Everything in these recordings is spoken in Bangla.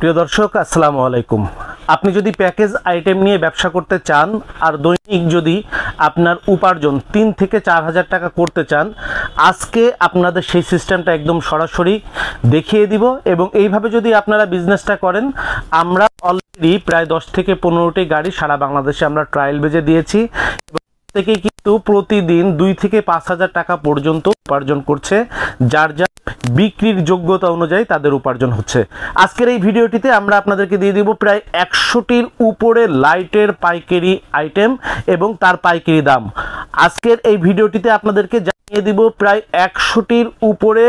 প্রিয় দর্শক আসসালামু আলাইকুম। আপনি যদি প্যাকেজ আইটেম নিয়ে ব্যবসা করতে চান আর দৈনিক যদি আপনার উপার্জন 3 থেকে 4 হাজার টাকা করতে চান, আজকে আপনাদের সেই সিস্টেমটা একদম সরাসরি দেখিয়ে দিব। এবং এইভাবে যদি আপনারা বিজনেসটা করেন, আমরা অলরেডি প্রায় 10 থেকে 15টি গাড়ি সারা বাংলাদেশে আমরা ট্রায়াল বেজে দিয়েছি থেকে কিন্তু প্রতিদিন 2 থেকে 5 হাজার টাকা পর্যন্ত উপার্জন করছে, যার যার বিক্রির যোগ্যতা অনুযায়ী তাদের উপার্জন হচ্ছে। আজকের এই ভিডিওটিতে আমরা আপনাদেরকে দিয়ে দিব প্রায় 100টির উপরে লাইটের পাইকারি আইটেম এবং তার পাইকারি দাম। আজকের এই ভিডিওটিতে আপনাদেরকে জানিয়ে দিব প্রায় 100টির উপরে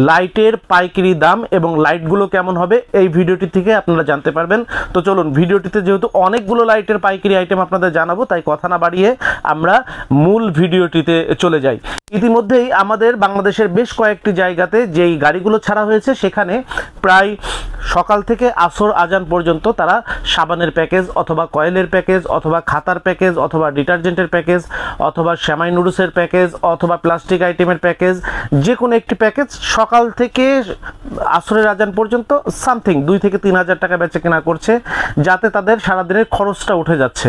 লাইটের পাইকারি দাম এবং লাইটগুলো কেমন হবে এই ভিডিওটি থেকে আপনারা জানতে পারবেন। তো চলুন, ভিডিওটিতে যেহেতু অনেকগুলো লাইটের পাইকারি আইটেম আপনাদের জানাবো, তাই কথা না বাড়িয়ে আমরা মূল ভিডিওটিতে চলে যাই। ইতিমধ্যেই আমাদের বাংলাদেশের বেশ কয়েকটি জায়গাতে যেই গাড়িগুলো ছাড়া হয়েছে, সেখানে প্রায় সকাল থেকে আসর আজান পর্যন্ত তারা সাবানের প্যাকেজ অথবা কয়েলের প্যাকেজ অথবা খাতার প্যাকেজ অথবা ডিটারজেন্টের প্যাকেজ অথবা শ্যামাই নুডলসের প্যাকেজ অথবা প্লাস্টিক আইটেমের প্যাকেজ, যে কোনো একটি প্যাকেজ সকাল থেকে আসরের আজান পর্যন্ত সামথিং 2 থেকে 3 হাজার টাকা বেচে কেনা করছে, যাতে তাদের সারাদিনের খরচটা উঠে যাচ্ছে।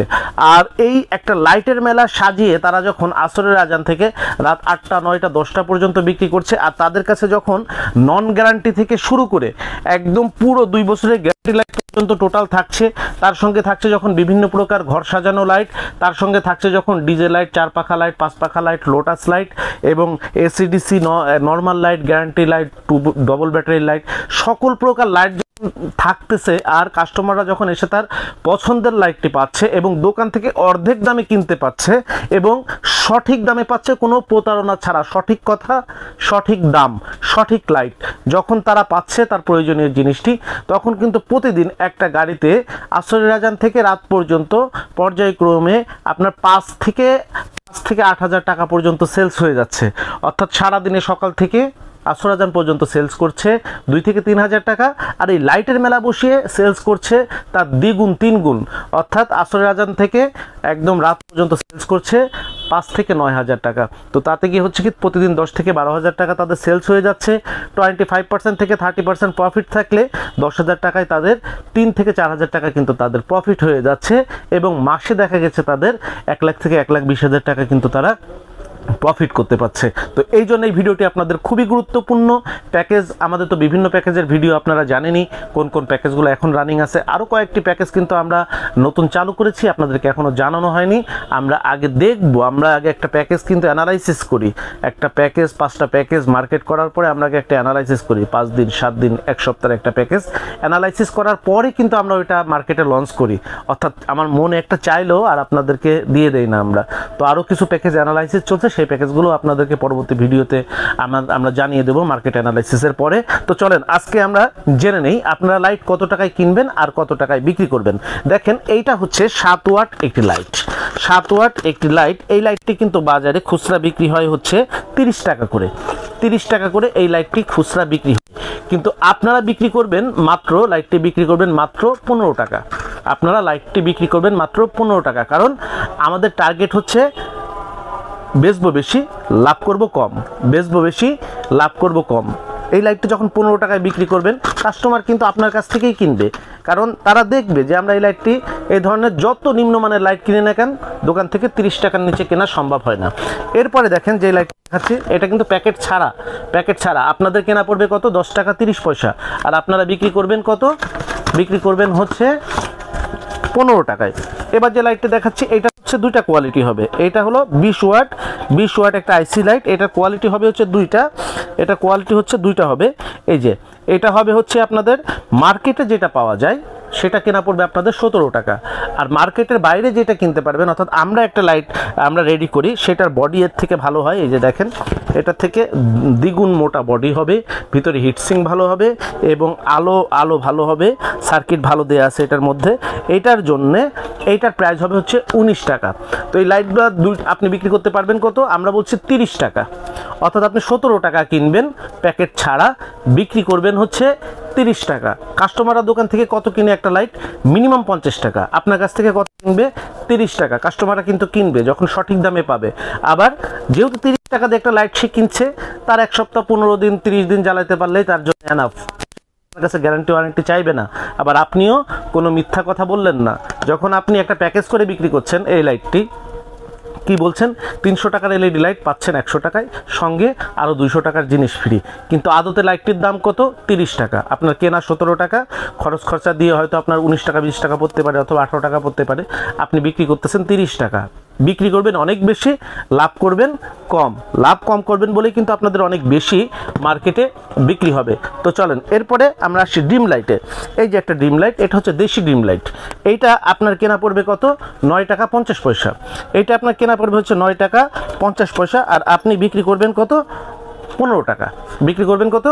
আর এই একটা লাইটের মেলা সাজিয়ে তারা যখন আসরের আজান থেকে রাত 8টা 9টা 10টা পর্যন্ত বিক্রি করছে, আর তাদের কাছে যখন নন গ্যারান্টি থেকে শুরু করে একদম পুরো 2 বছরের গ্যারান্টি লাইট পর্যন্ত টোটাল থাকছে, তার সঙ্গে থাকছে যখন বিভিন্ন প্রকার ঘর সাজানো লাইট, তার সঙ্গে থাকছে যখন ডিজে লাইট, 4 পাখা লাইট, 5 পাখা লাইট, লোটাস লাইট এবং AC DC normal light, guarantee light, double battery light, সকল প্রকার লাইট থাকতেছে। আর কাস্টমাররা যখন এসে তার পছন্দের লাইটটি পাচ্ছে এবং দোকান থেকে অর্ধেক দামে কিনতে পাচ্ছে এবং সঠিক দামে পাচ্ছে, কোনো প্রতারণা ছাড়া, সঠিক কথা, সঠিক দাম, সঠিক লাইট যখন তারা পাচ্ছে তার প্রয়োজনীয় জিনিসটি, তখন কিন্তু প্রতিদিন একটা গাড়িতে আসরের আজান থেকে রাত পর্যন্ত পর্যায়ক্রমে আপনার 5 থেকে 8 হাজার টাকা পর্যন্ত সেলস হয়ে যাচ্ছে। অর্থাৎ সারাদিনে সকাল থেকে আসর আজান পর্যন্ত সেলস করছে 2 থেকে 3 হাজার টাকা, আর এই লাইটের মেলা বসিয়ে সেলস করছে তার দ্বিগুণ 3 গুণ। অর্থাৎ আসরের আজান থেকে একদম রাত পর্যন্ত সেলস করছে 5 থেকে 9 হাজার টাকা। তো তাতে কি হচ্ছে কি, প্রতিদিন 10 থেকে 12 হাজার টাকা তাদের সেলস হয়ে যাচ্ছে। 25% থেকে 30% প্রফিট থাকলে 10 হাজার টাকায় তাদের 3 থেকে 4 হাজার টাকা কিন্তু তাদের প্রফিট হয়ে যাচ্ছে এবং মাসে দেখা গেছে তাদের 1 লাখ থেকে 1,20,000 টাকা কিন্তু তারা প্রফিট করতে পারছে। তো এই জন্য এই ভিডিওটি আপনাদের খুবই গুরুত্বপূর্ণ। প্যাকেজ, আমাদের তো বিভিন্ন প্যাকেজের ভিডিও আপনারা জানেনই, কোন কোন প্যাকেজগুলো এখন রানিং আছে। আরও কয়েকটি প্যাকেজ কিন্তু আমরা নতুন চালু করেছি, আপনাদেরকে এখনও জানানো হয়নি। আমরা আগে দেখব, আমরা আগে একটা প্যাকেজ কিন্তু অ্যানালাইসিস করি। একটা প্যাকেজ, 5টা প্যাকেজ মার্কেট করার পরে আমরা আগে একটা অ্যানালাইসিস করি, 5 দিন 7 দিন 1 সপ্তাহের একটা প্যাকেজ অ্যানালাইসিস করার পরে কিন্তু আমরা ওইটা মার্কেটে লঞ্চ করি। অর্থাৎ আমার মনে একটা চাইলেও আর আপনাদেরকে দিয়ে দেই না আমরা। তো আরও কিছু প্যাকেজ অ্যানালাইসিস চলছে, সেই প্যাকেজগুলো আপনাদেরকে পরবর্তী ভিডিওতে আমরা জানিয়ে দেবো মার্কেট অ্যানালাইসিসের পরে। তো চলেন আজকে আমরা জেনে নেই আপনারা লাইট কত টাকায় কিনবেন আর কত টাকায় বিক্রি করবেন। দেখেন, এইটা হচ্ছে 7 ওয়াট একটি লাইট, 7 ওয়াট একটি লাইট। এই লাইটটি কিন্তু বাজারে খুচরা বিক্রি হয় হচ্ছে 30 টাকা করে, 30 টাকা করে এই লাইটটি খুচরা বিক্রি হয়। কিন্তু আপনারা বিক্রি করবেন মাত্র, লাইটটি বিক্রি করবেন মাত্র 15 টাকা। আপনারা লাইটটি বিক্রি করবেন মাত্র 15 টাকা, কারণ আমাদের টার্গেট হচ্ছে বেচবো বেশি, লাভ করব কম, বেচবো বেশি, লাভ করব কম। এই লাইটটা যখন 15 টাকায় বিক্রি করবেন, কাস্টমার কিন্তু আপনার কাছ থেকেই কিনবে, কারণ তারা দেখবে যে আমরা এই লাইটটি, এই ধরনের যত নিম্নমানের লাইট কিনে না কেন, দোকান থেকে 30 টাকার নিচে কেনা সম্ভব হয় না। এরপরে দেখেন যে লাইট দেখাচ্ছি, এটা কিন্তু প্যাকেট ছাড়া, প্যাকেট ছাড়া আপনাদের কেনা পড়বে কত, 10 টাকা 30 পয়সা, আর আপনারা বিক্রি করবেন কত, বিক্রি করবেন হচ্ছে 15 টাকায়। এবার যে লাইটটা দেখাচ্ছি, এটা হচ্ছে 2টা কোয়ালিটি হবে। এটা হলো 20 ওয়াট একটা আইসি লাইট, এটার কোয়ালিটি হবে হচ্ছে 2টা, এটা কোয়ালিটি হচ্ছে 2টা হবে। এই যে এটা হবে হচ্ছে আপনাদের মার্কেটে যেটা পাওয়া যায় সেটা কেনা পড়বে আপনাদের 17 টাকা, আর মার্কেটের বাইরে যেটা কিনতে পারবেন, অর্থাৎ আমরা একটা লাইট আমরা রেডি করি, সেটার বডি এর থেকে ভালো হয়। এই যে দেখেন, এটা থেকে দ্বিগুণ মোটা বডি হবে, ভিতরে হিটসিং ভালো হবে এবং আলো ভালো হবে, সার্কিট ভালো দেওয়া আছে এটার মধ্যে। এইটার জন্যে এইটার প্রাইস হবে হচ্ছে 19 টাকা। তো এই লাইটগুলো আপনি বিক্রি করতে পারবেন কত, আমরা বলছি 30 টাকা। অর্থাৎ আপনি 17 টাকা কিনবেন প্যাকেট ছাড়া, বিক্রি করবেন হচ্ছে 30 টাকা। কাস্টমাররা দোকান থেকে কত কিনে একটা লাইট, মিনিমাম 50 টাকা, আপনার কাছ থেকে কত কিনবে, 30 টাকা। কাস্টমাররা কিন্তু কিনবে যখন সঠিক দামে পাবে। আবার যেহেতু 30 টাকা দিয়ে একটা লাইট সে কিনছে, তার 1 সপ্তাহ 15 দিন 30 দিন জ্বালাতে পারলেই তার জন্য এনাফ। আপনার কাছে গ্যারান্টি ওয়ারেন্টি চাইবে না, আবার আপনিও কোনো মিথ্যা কথা বললেন না। যখন আপনি একটা প্যাকেজ করে বিক্রি করছেন এই লাইটটি, কি বলছেন 300 টাকার এলইডি লাইট পাচ্ছেন 100 টাকায়, সঙ্গে আরও 200 টাকার জিনিস ফ্রি, কিন্তু আদতে লাইটটির দাম কত 30 টাকা, আপনার কেনা 17 টাকা, খরচ খরচা দিয়ে হয়তো আপনার 19 টাকা 20 টাকা পড়তে পারে অথবা 18 টাকা পড়তে পারে, আপনি বিক্রি করতেছেন 30 টাকা। বিক্রি করবেন অনেক বেশি, লাভ করবেন কম, লাভ কম করবেন বলেই কিন্তু আপনাদের অনেক বেশি মার্কেটে বিক্রি হবে। তো চলেন এরপরে আমরা আসি ড্রিম লাইটে। এই যে একটা ড্রিম লাইট, এটা হচ্ছে দেশি ড্রিম লাইট, এইটা আপনার কেনা পড়বে কত 9 টাকা 50 পয়সা, এইটা আপনার কেনা পড়বে হচ্ছে 9 টাকা 50 পয়সা, আর আপনি বিক্রি করবেন কত 15 টাকা, বিক্রি করবেন কত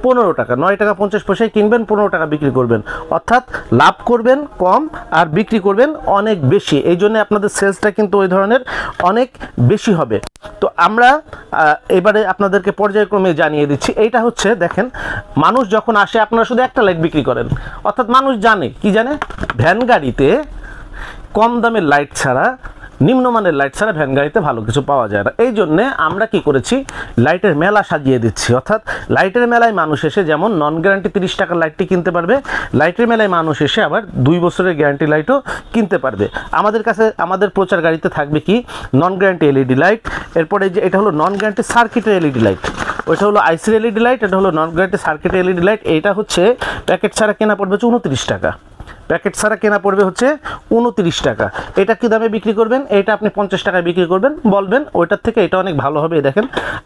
15 টাকা। 9 টাকা 50 পয়সায় কিনবেন, 15 টাকা বিক্রি করবেন, অর্থাৎ লাভ করবেন কম আর বিক্রি করবেন অনেক বেশি। এই জন্য আপনাদের সেলসটা কিন্তু ওই ধরনের অনেক বেশি হবে। তো আমরা এবারে আপনাদেরকে পর্যায়ক্রমে জানিয়ে দিচ্ছি। এইটা হচ্ছে দেখেন, মানুষ যখন আসে আপনারা শুধু একটা লাইট বিক্রি করেন, অর্থাৎ মানুষ জানে কি জানে, ভ্যান গাড়িতে কম দামের লাইট ছাড়া, নিম্নমানের লাইট ছাড়া ভ্যান গাড়িতে ভালো কিছু পাওয়া যায় না। এই জন্যে আমরা কি করেছি, লাইটের মেলা সাজিয়ে দিচ্ছি। অর্থাৎ লাইটের মেলায় মানুষ এসে যেমন নন গ্যারান্টি 30 টাকার লাইটটি কিনতে পারবে, লাইটের মেলায় মানুষ এসে আবার 2 বছরের গ্যারান্টি লাইটও কিনতে পারবে। আমাদের কাছে আমাদের প্রচার গাড়িতে থাকবে কি নন গ্যারান্টি এলইডি লাইট, এরপরে যে এটা হলো নন গ্যারান্টি সার্কিটের এলইডি লাইট, ওইটা হলো আইসির এলইডি লাইট, এটা হলো নন গ্যারান্টি সার্কিটের এলইডি লাইট। এইটা হচ্ছে প্যাকেট ছাড়া কেনা পড়বে হচ্ছে 29 টাকা, প্যাকেট ছাড়া কেনা পড়বে হচ্ছে 29 টাকা। এটা কি দামে বিক্রি করবেন, এটা আপনি 50 টাকায় বিক্রি করবেন, বলবেন ওইটার থেকে এটা অনেক ভালো হবে, দেখেন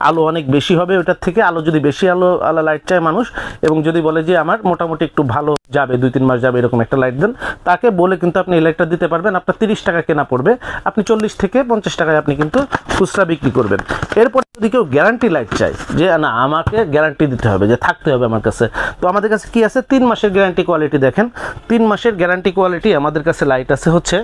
আলো অনেক বেশি হবে ওইটার থেকে, আলো যদি বেশি আলো লাইট চায় মানুষ, এবং যদি বলে যে আমার মোটামুটি একটু ভালো যাবে 2-3 মাস যাবে এরকম একটা লাইট দেন, তাকে বলে কিন্তু আপনি এই লাইটটা দিতে পারবেন। আপনার 30 টাকা কেনা পড়বে, আপনি 40 থেকে 50 টাকায় আপনি কিন্তু খুচরা বিক্রি করবেন। এরপর যদি কেউ গ্যারান্টি লাইট চায়, যে না আমাকে গ্যারান্টি দিতে হবে, যে থাকতে হবে আমার কাছে, তো আমাদের কাছে কি আছে 3 মাসের গ্যারান্টি কোয়ালিটি। দেখেন 3 মাসের গ্যারান্টি কোয়ালিটি আমাদের কাছে লাইট আছে হচ্ছে,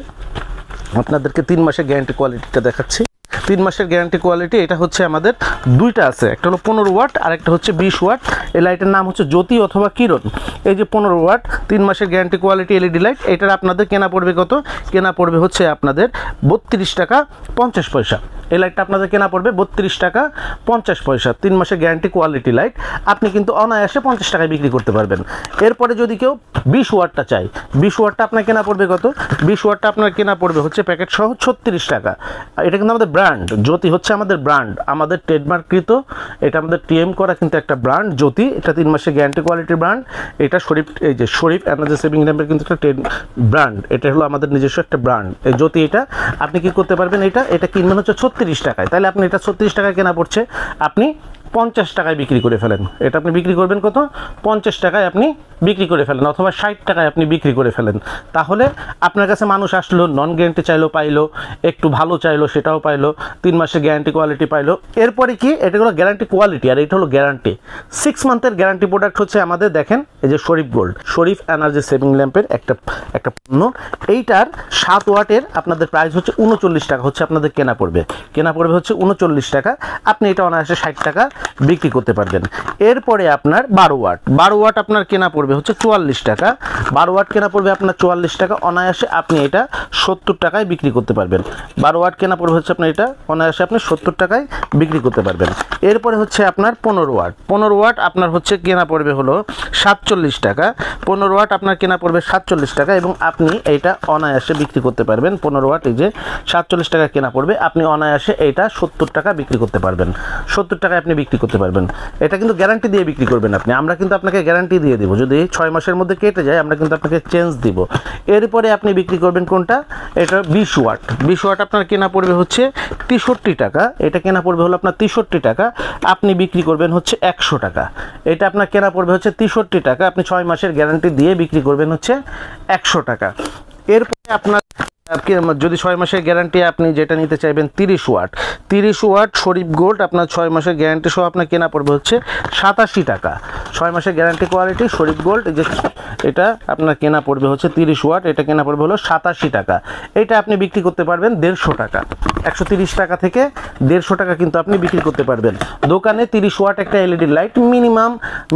আপনাদেরকে 3 মাসের গ্যারান্টি কোয়ালিটিটা দেখাচ্ছি। 3 মাসের গ্যারান্টি কোয়ালিটি এটা হচ্ছে আমাদের দুইটা আছে, একটা হলো 15 ওয়াট আর একটা হচ্ছে 20 ওয়াট। এই লাইটের নাম হচ্ছে জ্যোতি অথবা কিরণ। এই যে 15 ওয়াট 3 মাসের গ্যারান্টি কোয়ালিটি এলইডি লাইট, এটার আপনাদের কেনা পড়বে কত, কেনা পড়বে হচ্ছে আপনাদের 32 টাকা 50 পয়সা। এই লাইটটা আপনাদের কেনা পড়বে 32 টাকা 50 পয়সা। 3 মাসের গ্যারান্টি কোয়ালিটি লাইট, আপনি কিন্তু অনায়াসে 50 টাকায় বিক্রি করতে পারবেন। এরপরে যদি কেউ 20 ওয়াটটা চাই, 20 ওয়াটটা আপনার কেনা পড়বে কত, 20 ওয়াটটা আপনার কেনা পড়বে হচ্ছে প্যাকেট সহ 36 টাকা। এটা কিন্তু আমাদের ব্র্যান্ড, জ্যোতি হচ্ছে আমাদের ব্র্যান্ড, আমাদের ট্রেডমার্ককৃত, এটা আমাদের টিএম করা কিন্তু একটা ব্র্যান্ড জ্যোতি, এটা 3 মাসের গ্যারান্টি কোয়ালিটির ব্র্যান্ড। এটা শরীফ, এই যে শরীফ এনার্জি সেভিং ল্যাম্পের কিন্তু একটা ব্র্যান্ড, এটা হলো আমাদের নিজস্ব একটা ব্র্যান্ড এই জ্যোতি। এটা আপনি কি করতে পারবেন, এটা কিনবেন হচ্ছে 36 টাকায়, তাহলে আপনি এটা 36 টাকায় কেনা পড়ছে, আপনি 50 টাকায় বিক্রি করে ফেলেন। এটা আপনি বিক্রি করবেন কত 50 টাকায় আপনি বিক্রি করে ফেলেন, অথবা 60 টাকায় আপনি বিক্রি করে ফেলেন। তাহলে আপনার কাছে মানুষ আসলো, নন গ্যারান্টি চাইলো পাইলো, একটু ভালো চাইলো সেটাও পাইলো, 3 মাসের গ্যারান্টি কোয়ালিটি পাইলো। এরপরে কি, এটা হলো গ্যারান্টি কোয়ালিটি আর এটা হলো গ্যারান্টি। 6 মান্থের গ্যারান্টি প্রোডাক্ট হচ্ছে আমাদের, দেখেন এই যে শরীফ গোল্ড, শরীফ এনার্জি সেভিং ল্যাম্পের একটা পণ্য। এইটার 7 ওয়াটের আপনাদের প্রাইস হচ্ছে 39 টাকা, হচ্ছে আপনাদের কেনা পড়বে হচ্ছে 39 টাকা। আপনি এটা অনায়াসে 60 টাকা বিক্রি করতে পারবেন। এরপরে আপনার 12 ওয়াট আপনার কেনা পড়বে হচ্ছে 44 টাকা, 12 ওয়াট কেনা পড়বে আপনার 44 টাকা, অনায়াসে আপনি এটা 70 টাকায় বিক্রি করতে পারবেন। 12 ওয়াট কেনা পড়বে হচ্ছে আপনার এটা অনায়াসে আপনি 70 টাকায় বিক্রি করতে পারবেন। এরপরে হচ্ছে আপনার 15 ওয়াট আপনার হচ্ছে কেনা পড়বে হলো 47 টাকা, 15 ওয়াট আপনার কেনা পড়বে 47 টাকা, এবং আপনি এইটা অনায়াসে বিক্রি করতে পারবেন। 15 ওয়াট এই যে 47 টাকা কেনা পড়বে, আপনি অনায়াসে এইটা 70 টাকা বিক্রি করতে পারবেন, 70 টাকায় আপনি বিক্রি করতে পারবেন। এটা কিন্তু গ্যারান্টি দিয়ে বিক্রি করবেন আপনি, আমরা কিন্তু আপনাকে গ্যারান্টি দিয়ে দিব, যদি 6 মাসের মধ্যে কেটে যায় আমরা কিন্তু আপনাকে চেঞ্জ দিব। এরপরে আপনি বিক্রি করবেন কোনটা, এটা 20 ওয়াট আপনার কেনা পড়বে হচ্ছে 63 টাকা, এটা কেনা পড়বে হলো আপনার 63 টাকা, আপনি বিক্রি করবেন হচ্ছে 100 টাকা। এটা আপনার কেনা পড়বে হচ্ছে 63 টাকা, আপনি 6 মাসের গ্যারান্টি দিয়ে বিক্রি করবেন হচ্ছে 100 টাকা। এরপরে আপনার যদি 6 মাসের গ্যারান্টি আপনি যেটা নিতে চাইবেন 30 ওয়াট শরীফ গোল্ড, আপনার 6 মাসের গ্যারান্টি সহ আপনার কেনা পড়বে হচ্ছে 87 টাকা। 6 মাসের গ্যারান্টি কোয়ালিটি শরীফ গোল্ড, যে এটা আপনার কেনা পড়বে হচ্ছে 30 ওয়াট, এটা কেনা পড়বে হলো 87 টাকা। এটা আপনি বিক্রি করতে পারবেন 150 টাকা, 130 টাকা থেকে 150 টাকা কিন্তু আপনি বিক্রি করতে পারবেন। দোকানে 30 ওয়াট একটা এলইডি লাইট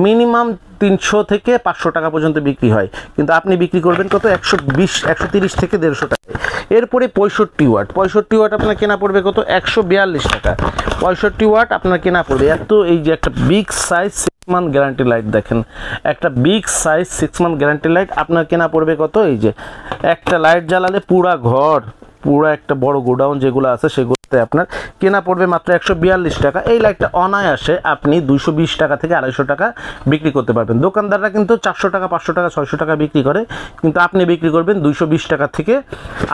মিনিমাম 300 থেকে 500 টাকা পর্যন্ত বিক্রি হয়, কিন্তু আপনি বিক্রি করবেন কত 130 থেকে 150 টাকা। এরপরে 65 ওয়াট, 65 ওয়াট আপনার কেনা পড়বে কত? 142 টাকা। 65 ওয়াট আপনার কেনা পড়বে। এত এই যে একটা big size 6 month guarantee light, দেখেন একটা big size 6 month guarantee light আপনার কেনা পড়বে কত? এই যে একটা লাইট জ্বালালে পুরা ঘর, পুরো একটা বড় গোডাউন যেগুলো আছে সেগুলোতে আপনার কেনা পড়বে মাত্র 142 টাকা। এই লাইটটা অনায়াসে আপনি 220 টাকা থেকে 250 টাকা বিক্রি করতে পারবেন। দোকানদাররা কিন্তু 400 টাকা, 500 টাকা, 600 টাকা বিক্রি করে, কিন্তু আপনি বিক্রি করবেন 220 টাকা থেকে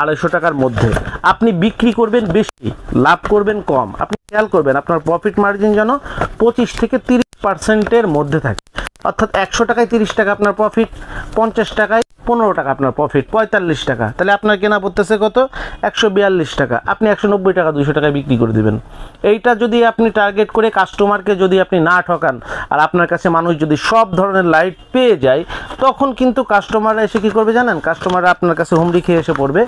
250 টাকার মধ্যে। আপনি বিক্রি করবেন বেশি, লাভ করবেন কম। আপনি খেয়াল করবেন আপনার প্রফিট মার্জিন যেন 25 থেকে 30%-এর মধ্যে থাকে। অর্থাৎ 100 টাকায় 30 টাকা আপনার প্রফিট, 50 টাকায় 15 টাকা আপনার প্রফিট, 45 টাকা। তাহলে আপনার কেনা পড়তেছে কত? 142 টাকা। আপনি 190 টাকা 200 টাকায় বিক্রি করে দেবেন। এইটা যদি আপনি টার্গেট করে কাস্টমারকে যদি আপনি না ঠকান, আর আপনার কাছে মানুষ যদি সব ধরনের লাইট পেয়ে যায়, তখন কিন্তু কাস্টমাররা এসে কী করবে জানেন? কাস্টমাররা আপনার কাছে হুমড়ি খেয়ে এসে পড়বে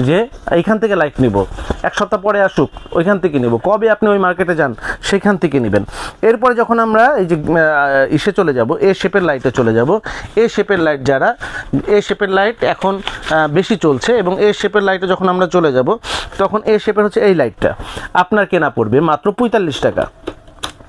যে এইখান থেকে লাইট নিব, এক সপ্তাহ পরে আসুক ওইখান থেকে নিব। কবে আপনি ওই মার্কেটে যান সেখান থেকে নেবেন। এরপরে যখন আমরা এই যে ইসে চলে যাব, এ শেপের লাইটে চলে যাব। এ শেপের লাইট যারা, এ শেপের লাইট এখন বেশি চলছে, এবং এ শেপের লাইটে যখন আমরা চলে যাব, তখন এ শেপের হচ্ছে এই লাইটটা আপনার কেনা পড়বে মাত্র 45 টাকা।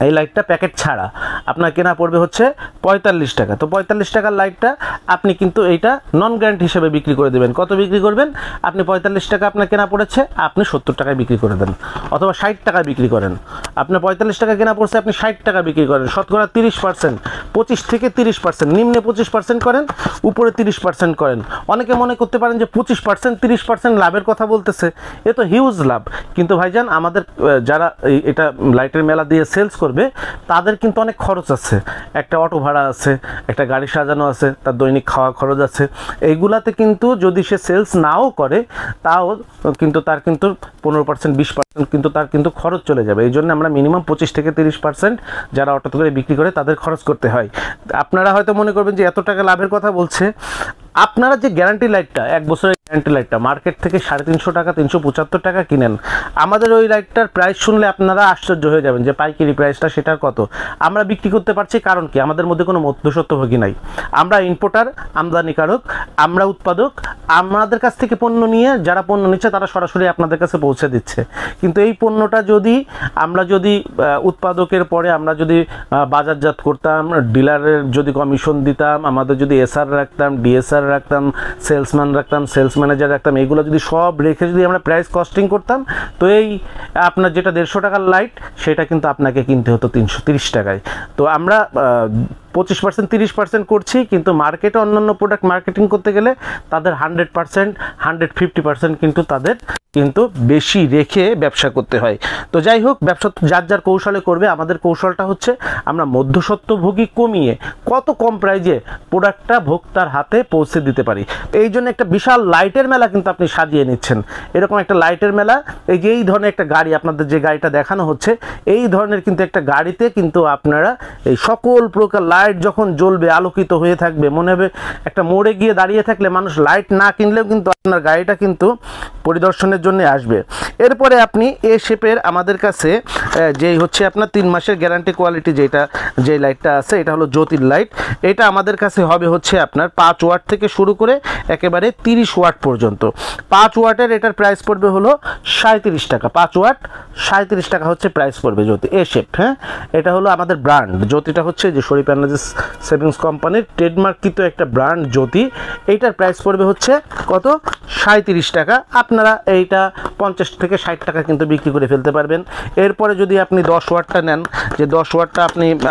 এই লাইটটা প্যাকেট ছাড়া আপনার কেনা পড়বে হচ্ছে 45 টাকা। তো 45 টাকার লাইটটা আপনি কিন্তু এইটা নন গ্যারান্টি হিসেবে বিক্রি করে দেবেন। কত বিক্রি করবেন? আপনি 45 টাকা আপনার কেনা পড়েছে, আপনি 70 টাকায় বিক্রি করে দেন, অথবা 60 টাকায় বিক্রি করেন। আপনার 45 টাকা কেনা পড়ছে, আপনি 60 টাকা বিক্রি করেন। শতকরা 30%, 25 থেকে 30%, নিম্নে 25% করেন, উপরে 30% করেন। অনেকে মনে করতে পারেন যে 25%, 30% লাভের কথা বলতেছে, এ তো হিউজ লাভ। কিন্তু ভাইজান, আমাদের যারা এটা লাইটের মেলা দিয়ে সেলস করবে, তাদের কিন্তু অনেক খরচ আছে। একটা অটো ভাড়া আছে, একটা গাড়ি সাজানো আছে, তার দৈনিক খাওয়া খরচ আছে। এইগুলাতে কিন্তু যদি সে সেলস নাও করে, তাও কিন্তু তার কিন্তু 15%, 20% কিন্তু তার কিন্তু খরচ চলে যাবে। এই জন্য আমরা মিনিমাম 25 থেকে 30% যারা অটোতে করে বিক্রি করে তাদের খরচ করতে হয়। আপনারা হয়তো মনে করবেন যে এত টাকা লাভের কথা বলছে। আপনারা যে গ্যারান্টি লাইটটা, 1 বছরের গ্যারান্টি লাইটটা মার্কেট থেকে 350 টাকা, 375 টাকা কিনেন, আমাদের ওই লাইটটার প্রাইস শুনলে আপনারা আশ্চর্য হয়ে যাবেন যে পাইকারি প্রাইসটা সেটার কত। আমরা বিক্রি করতে পারছি কারণ কি? আমাদের মধ্যে কোনো মধ্যস্বত্বভোগী নাই। আমরা ইম্পোর্টার, আমদানিকারক, আমরা উৎপাদক। আমাদের কাছ থেকে পণ্য নিয়ে যারা পণ্য নিচ্ছে তারা সরাসরি আপনাদের কাছে পৌঁছে দিচ্ছে। কিন্তু এই পণ্যটা যদি আমরা উৎপাদকের পরে আমরা যদি বাজারজাত করতাম, ডিলারের যদি কমিশন দিতাম, আমাদের যদি এসআর রাখতাম, ডিএসআর রাখতাম, সেলসম্যান রাখতাম, সেলস ম্যানেজার রাখতাম, এইগুলো যদি সব রেখে যদি আমরা প্রাইস কস্টিং করতাম, তো এই আপনার যেটা 150 টাকার লাইট, সেটা কিন্তু আপনাকে কিনতে হতো 330 টাকায়। তো আমরা 25%, 30% করছি, কিন্তু মার্কেটে অন্যান্য প্রোডাক্ট মার্কেটিং করতে গেলে তাদের 100%, 150% কিন্তু তাদের কিন্তু বেশি রেখে ব্যবসা করতে হয়। তো যাই হোক, ব্যবসা যার যার কৌশলে করবে। আমাদের কৌশলটা হচ্ছে আমরা মধ্যস্বত্বভোগী কমিয়ে কত কম প্রাইজে প্রোডাক্টটা ভোক্তার হাতে পৌঁছে দিতে পারি। এই জন্য একটা বিশাল লাইটের মেলা কিন্তু আপনি সাজিয়ে নিচ্ছেন। এরকম একটা লাইটের মেলা, এই যে এই ধরনের একটা গাড়ি, আপনাদের যে গাড়িটা দেখানো হচ্ছে, এই ধরনের কিন্তু একটা গাড়িতে কিন্তু আপনারা এই সকল প্রকার লাইট যখন জ্বলবে, আলোকিত হয়ে থাকবে, মনে হবে একটা মোড়ে গিয়ে দাঁড়িয়ে থাকলে মানুষ লাইট না কিনলেও কিন্তু আপনার গাড়িটা কিন্তু পরিদর্শনের জন্য আসবে। এরপরে আপনি এ শেপের আমাদের কাছে যেই হচ্ছে আপনার 3 মাসের গ্যারান্টি কোয়ালিটি যে লাইটটা আছে, এটা হলো জ্যোতির লাইট। এটা আমাদের কাছে হবে হচ্ছে আপনার 5 ওয়াট থেকে শুরু করে একেবারে 30 ওয়াট পর্যন্ত। 5 ওয়াটের এটার প্রাইস পড়বে হলো 37 টাকা। 5 ওয়াট 37 টাকা হচ্ছে প্রাইস পড়বে জ্যোতি এ শেপ। হ্যাঁ, এটা হলো আমাদের ব্র্যান্ড। জ্যোতিটা হচ্ছে যে শরীফ এনার্জি সেভিংস কোম্পানির ট্রেডমার্ককৃত একটা ব্র্যান্ড জ্যোতি। এইটার প্রাইস পড়বে হচ্ছে কত? 37 টাকা। আপনারা এইটা 50 থেকে 60 টাকা কিন্তু বিক্রি করে ফেলতে পারবেন। এরপরে যদি আপনি 10 ওয়াটটা নেন, যে 10 ওয়াটটা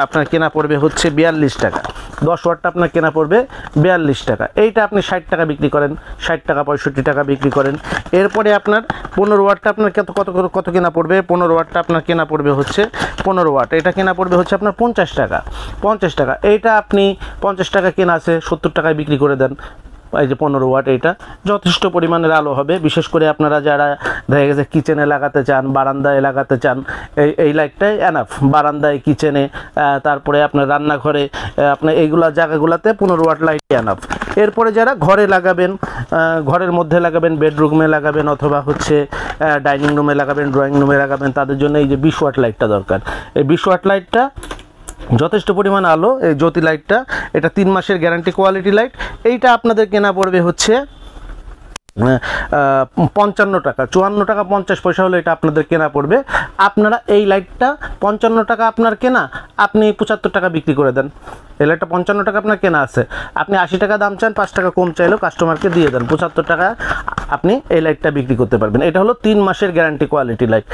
আপনার কেনা পড়বে হচ্ছে 42 টাকা। 10 ওয়াটটা আপনার কেনা পড়বে 42 টাকা। এইটা আপনি 60 টাকা বিক্রি করেন, 60 টাকা 65 টাকা বিক্রি করেন। এরপরে আপনার 15 ওয়াটটা আপনার কত কেনা পড়বে? 15 ওয়াটটা আপনার কেনা পড়বে হচ্ছে 15 ওয়াট, এটা কেনা পড়বে হচ্ছে আপনার 50 টাকা। 50 টাকা এইটা আপনি 50 টাকা কেনা আছে, 70 টাকায় বিক্রি করে দেন। এই যে 15 ওয়াট, এটা যথেষ্ট পরিমাণের আলো হবে। বিশেষ করে আপনারা যারা দেখা গেছে কিচেনে লাগাতে চান, বারান্দায় লাগাতে চান, এই লাইটটাই এনাফ। বারান্দায়, কিচেনে, তারপরে আপনার রান্নাঘরে, আপনার এইগুলা জায়গাগুলোতে 15 ওয়াট লাইট এনাফ। এরপরে যারা ঘরে লাগাবেন, ঘরের মধ্যে লাগাবেন, বেডরুমে লাগাবেন, অথবা হচ্ছে ডাইনিং রুমে লাগাবেন, ড্রয়িং রুমে লাগাবেন, তাদের জন্য এই যে 20 ওয়াট লাইটটা দরকার। এই 20 ওয়াট লাইটটা যথেষ্ট পরিমাণ আলো, এই জ্যোতি লাইটটা, এটা 3 মাসের গ্যারান্টি কোয়ালিটি লাইট। এইটা আপনাদের কেনা পড়বে হচ্ছে 55 টাকা, 54 টাকা 50 পয়সা হলে এটা আপনাদের কেনা পড়বে। আপনারা এই লাইটটা 55 টাকা আপনার কেনা, আপনি 75 টাকা বিক্রি করে দেন। এই লাইটটা 55 টাকা আপনার কেনা আছে, আপনি 80 টাকা দাম চান, 5 টাকা কম চাইলেও কাস্টমারকে দিয়ে দেন, 75 টাকা আপনি এই লাইটটা বিক্রি করতে পারবেন। এটা হলো 3 মাসের গ্যারান্টি কোয়ালিটি লাইট।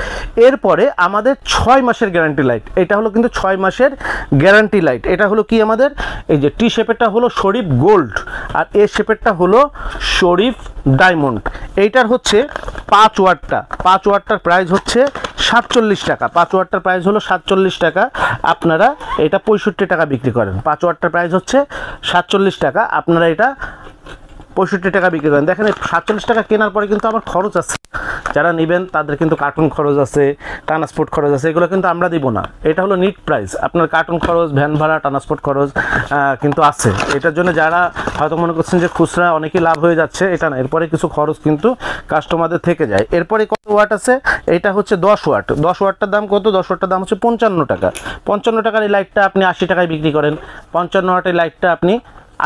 এরপরে আমাদের 6 মাসের গ্যারান্টি লাইট। এটা হলো কিন্তু 6 মাসের গ্যারান্টি লাইট। এটা হলো কি আমাদের, এই যে টি শেপেরটা হলো শরীফ গোল্ড, আর এ শেপেরটা হলো শরীফ ডায়মন্ড। এইটার হচ্ছে 5 ওয়াটটা, 5 ওয়াটটার প্রাইস হচ্ছে 47 টাকা। 5 ওয়াটটার প্রাইস হলো 47 টাকা, আপনারা এটা 65 টাকা বিক্রি করেন। 5 ওয়াটটার প্রাইস হচ্ছে 47 টাকা, আপনারা এটা 65 টাকা বিক্রি করেন। দেখেন এই 47 টাকা কেনার পরে কিন্তু আমার খরচ আছে, যারা নেবেন তাদের কিন্তু কার্টুন খরচ আছে, ট্রান্সপোর্ট খরচ আছে, এগুলো কিন্তু আমরা দিব না। এটা হলো নিট প্রাইস, আপনার কার্টুন খরচ, ভ্যান ভাড়া, ট্রান্সপোর্ট খরচ কিন্তু আছে। এটার জন্য যারা হয়তো মনে করছেন যে খুচরা অনেকেই লাভ হয়ে যাচ্ছে, এটা না, এরপরে কিছু খরচ কিন্তু কাস্টমারদের থেকে যায়। এরপরে কত ওয়াট আছে, এটা হচ্ছে 10 ওয়াট। 10 ওয়াটটার দাম কত, 10 ওয়াটটার দাম হচ্ছে 55 টাকা। 55 টাকার এই লাইটটা আপনি 80 টাকায় বিক্রি করেন, 55 ওয়াটের লাইটটা আপনি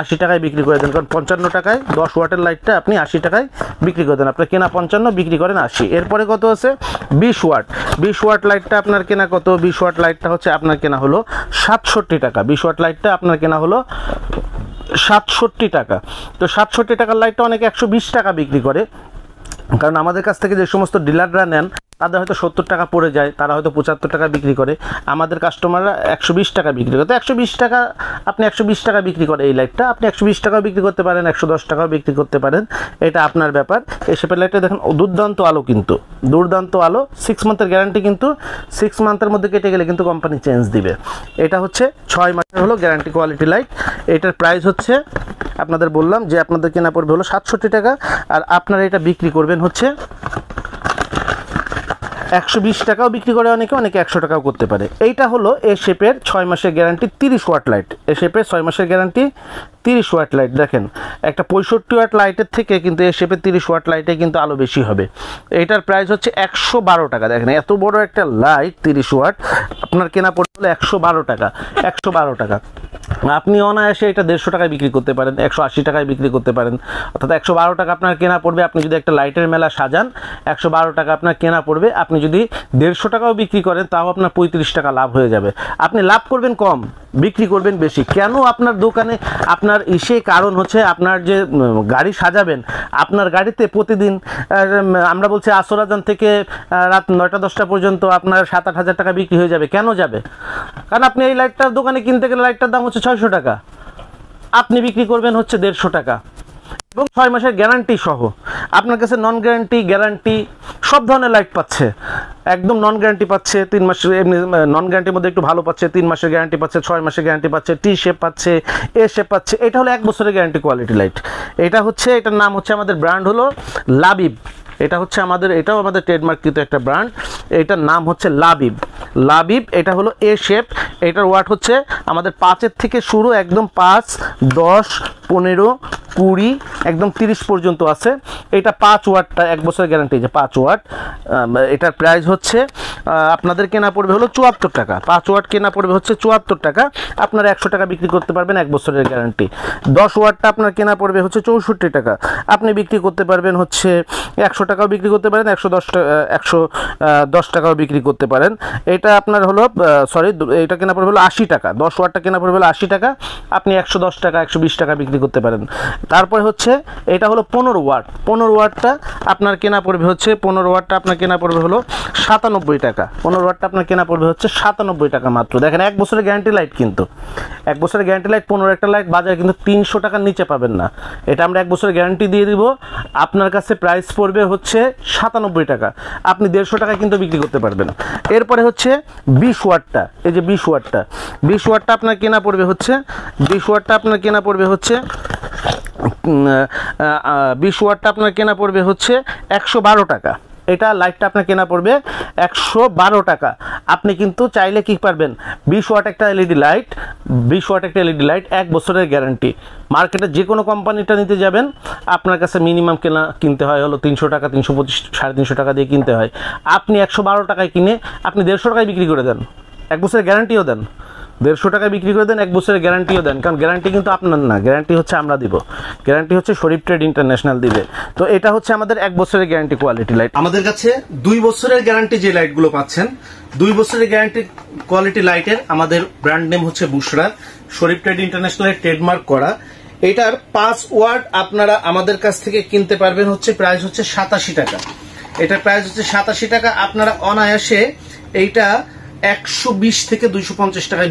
80 টাকায় বিক্রি করে দেন, কারণ 55 টাকায় 10 ওয়াটের লাইটটা আপনি 80 টাকায় বিক্রি করে দেন, আপনার কেনা 55, বিক্রি করেন 80। এরপরে কত আছে, 20 ওয়াট। 20 ওয়াট লাইটটা আপনার কেনা কত, 20 ওয়াট লাইটটা হচ্ছে আপনার কেনা হলো 67 টাকা। 20 ওয়াট লাইটটা আপনার কেনা হলো 67 টাকা। তো 67 টাকার লাইটটা অনেকে 120 টাকা বিক্রি করে, কারণ আমাদের কাছ থেকে যে সমস্ত ডিলাররা নেন তাদের হয়তো 70 টাকা পড়ে যায়, তারা হয়তো 75 টাকা বিক্রি করে, আমাদের কাস্টমাররা 120 টাকা বিক্রি করে। তো 120 টাকা, আপনি 120 টাকা বিক্রি করে এই লাইটটা, আপনি 120 টাকাও বিক্রি করতে পারেন, 110 টাকাও বিক্রি করতে পারেন, এটা আপনার ব্যাপার। এই শেপের লাইটটা দেখেন দুর্দান্ত আলো, কিন্তু দুর্দান্ত আলো। 6 মান্থের গ্যারান্টি, কিন্তু 6 মান্থের মধ্যে কেটে গেলে কিন্তু কোম্পানি চেঞ্জ দিবে। এটা হচ্ছে 6 মাসের হলো গ্যারান্টি কোয়ালিটি লাইট। এটার প্রাইস হচ্ছে আপনাদের বললাম যে আপনাদের কেনা পড়বে হলো 67 টাকা, আর আপনারা এটা বিক্রি করবেন হচ্ছে 120 টাকাও বিক্রি করে অনেকে, 100 টাকাও করতে পারে। এইটা হলো এ শেপের 6 মাসের গ্যারান্টি 30 ওয়াট লাইট। এ শেপের 6 মাসের গ্যারান্টি 30 ওয়াট লাইট। দেখেন একটা 65 ওয়াট লাইটের থেকে কিন্তু এ শেপের 30 ওয়াট লাইটে কিন্তু আলো বেশি হবে। এইটার প্রাইস হচ্ছে 112 টাকা। দেখেন এত বড় একটা লাইট 30 ওয়াট আপনার কেনা পড়বে হলো 112 টাকা। 112 টাকা আপনি অনায়াসে এটা 150 টাকায় বিক্রি করতে পারেন, 180 টাকায় বিক্রি করতে পারেন, অর্থাৎ 112 টাকা আপনার কেনা পড়বে। আপনি যদি একটা লাইটের মেলা সাজান, 112 টাকা আপনার কেনা পড়বে। আপনি যদি 150 টাকাও বিক্রি করেন, তাও আপনার 35 টাকা লাভ হয়ে যাবে। আপনি লাভ করবেন কম, বিক্রি করবেন বেশি। কেন আপনার দোকানে আপনার কারণ হচ্ছে আপনার যে গাড়ি সাজাবেন, আপনার গাড়িতে প্রতিদিন আমরা বলছি আসর আজান থেকে রাত 9টা-10টা পর্যন্ত আপনার 7-8 হাজার টাকা বিক্রি হয়ে যাবে। কেন যাবে? কারণ আপনি এই লাইটটার দোকানে কিনতে গেলে লাইটটার দাম হচ্ছে 600 টাকা, আপনি বিক্রি করবেন হচ্ছে 150 টাকা, এবং 6 মাসের গ্যারান্টি সহ। আপনার কাছে নন গ্যারান্টি, গ্যারান্টি সব ধরনের লাইট পাচ্ছে। একদম নন গ্যারান্টি পাচ্ছে 3 মাসের, এমনি নন গ্যারান্টির মধ্যে একটু ভালো পাচ্ছে, 3 মাসের গ্যারান্টি পাচ্ছে, 6 মাসের গ্যারান্টি পাচ্ছে, টি শেপ পাচ্ছে, এ শেপ পাচ্ছে। এটা হলো 1 বছরের গ্যারান্টি কোয়ালিটি লাইট। এটা হচ্ছে, এটার নাম হচ্ছে, আমাদের ব্র্যান্ড হলো লাবিব। এটা হচ্ছে আমাদের, এটাও আমাদের ট্রেডমার্ককৃত একটা ব্র্যান্ড। এটার নাম হচ্ছে লাবিব। লাবিব এটা হলো এ শেপ। এটার ওয়াট হচ্ছে আমাদের 5-এর থেকে শুরু, একদম 5, 10, 15, 20, একদম 30 পর্যন্ত আছে। এটা 5 ওয়াটটা 1 বছরের গ্যারান্টি, যে 5 ওয়াট। এটার প্রাইস হচ্ছে আপনাদের কেনা পড়বে হলো 74 টাকা। 5 ওয়াট কেনা পড়বে হচ্ছে 74 টাকা। আপনারা 100 টাকা বিক্রি করতে পারবেন, 1 বছরের গ্যারান্টি। 10 ওয়াটটা আপনার কেনা পড়বে হচ্ছে 64 টাকা। আপনি বিক্রি করতে পারবেন হচ্ছে 100 টাকাও বিক্রি করতে পারেন, 110 টাকাও বিক্রি করতে পারেন। এটা আপনার হলো এটা কেনা পড়বে হলো 80 টাকা। 10 ওয়াটটা কেনা পড়বে হলো 80 টাকা। আপনি 110 টাকা, 120 টাকা বিক্রি করতে পারেন। তারপরে হচ্ছে এটা হলো 15 ওয়াট। 15 ওয়াটটা আপনার কেনা পড়বে হচ্ছে 15 ওয়াটটা আপনার কেনা পড়বে হলো 97 টাকা। 15 ওয়াটটা আপনার কেনা পড়বে হচ্ছে 97 টাকা মাত্র। দেখেন 1 বছরের গ্যারান্টি লাইট, কিন্তু 1 বছরের গ্যারান্টি লাইট 15 একটা লাইট বাজারে কিন্তু 300 টাকার নিচে পাবেন না। এটা আমরা 1 বছরের গ্যারান্টি দিয়ে দিব। আপনার কাছে প্রাইস পড়বে হচ্ছে 97 টাকা। আপনি 150 টাকায় কিন্তু বিক্রি করতে পারবেন। এরপরে হচ্ছে 20 ওয়াটটা। এই যে 20 ওয়াটটা, 20 ওয়াটটা আপনার কেনা পড়বে হচ্ছে 20 ওয়াটটা আপনার কেনা পড়বে হচ্ছে 20 ওয়াটটা আপনার কেনা পড়বে হচ্ছে 112 টাকা। এটা লাইটটা আপনার কেনা পড়বে 112 টাকা। আপনি কিন্তু চাইলে কি পারবেন, 20 ওয়াট একটা এলইডি লাইট, 20 ওয়াট একটা এলইডি লাইট 1 বছরের গ্যারান্টি। মার্কেটে যে কোনো কোম্পানিটা নিতে যাবেন, আপনার কাছে মিনিমাম কিনতে হয় হলো 300 টাকা, 325, 350 টাকা দিয়ে কিনতে হয়। আপনি 112 টাকায় কিনে আপনি 150 টাকায় বিক্রি করে দেন, 1 বছরের গ্যারান্টিও দেন। 150 টাকা বিক্রি করে দেন, 1 বছরের গ্যারান্টিও দেন, কারণ গ্যারান্টি কিন্তু আপনার না, গ্যারান্টি হচ্ছে আমরা দিব, গ্যারান্টি হচ্ছে শরীফ ট্রেড ইন্টারন্যাশনাল দিবে। তো এটা হচ্ছে আমাদের 1 বছরের গ্যারান্টি কোয়ালিটি লাইট। আমাদের কাছে 2 বছরের গ্যারান্টি যে লাইটগুলো পাচ্ছেন, 2 বছরের গ্যারান্টি কোয়ালিটি লাইটের আমাদের ব্র্যান্ড নেম হচ্ছে বুশরা, শরীফ ট্রেড ইন্টারন্যাশনালের ট্রেডমার্ক করা। এটার 5 ওয়াট আপনারা আমাদের কাছ থেকে কিনতে পারবেন হচ্ছে প্রাইস হচ্ছে 87 টাকা। এটার প্রাইস হচ্ছে 87 টাকা। আপনারা অনায়াসে এইটা 120 থেকে 250 টাকায়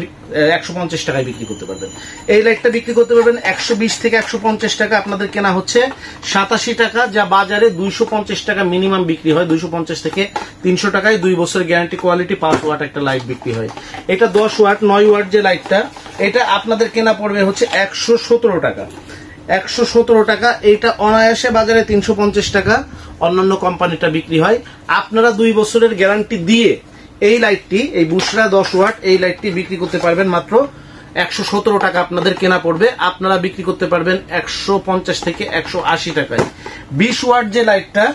150 টাকায় বিক্রি করতে পারবেন। এই লাইটটা বিক্রি করতে পারবেন 120 থেকে 150 টাকা। আপনাদের কেনা হচ্ছে 87 টাকা, যা বাজারে 250 টাকা মিনিমাম বিক্রি হয়। 250 থেকে 300 টাকায় 2 বছরের গ্যারান্টি কোয়ালিটি 5 ওয়াট একটা লাইট বিক্রি হয়। এটা 10 ওয়াট 9 ওয়াট যে লাইটটা, এটা আপনাদের কেনা পড়বে হচ্ছে 117 টাকা। 117 টাকা। এইটা অনায়াসে বাজারে 350 টাকা অন্যান্য কোম্পানিটা বিক্রি হয়। আপনারা 2 বছরের গ্যারান্টি দিয়ে এই লাইটটি, এই বুশরা 10 ওয়াট এই লাইটটি বিক্রি করতে পারবেন মাত্র 117 টাকা আপনাদের কেনা পড়বে। আপনারা বিক্রি করতে পারবেন 150 থেকে 180 টাকায়। 20 ওয়াট যে লাইটটা,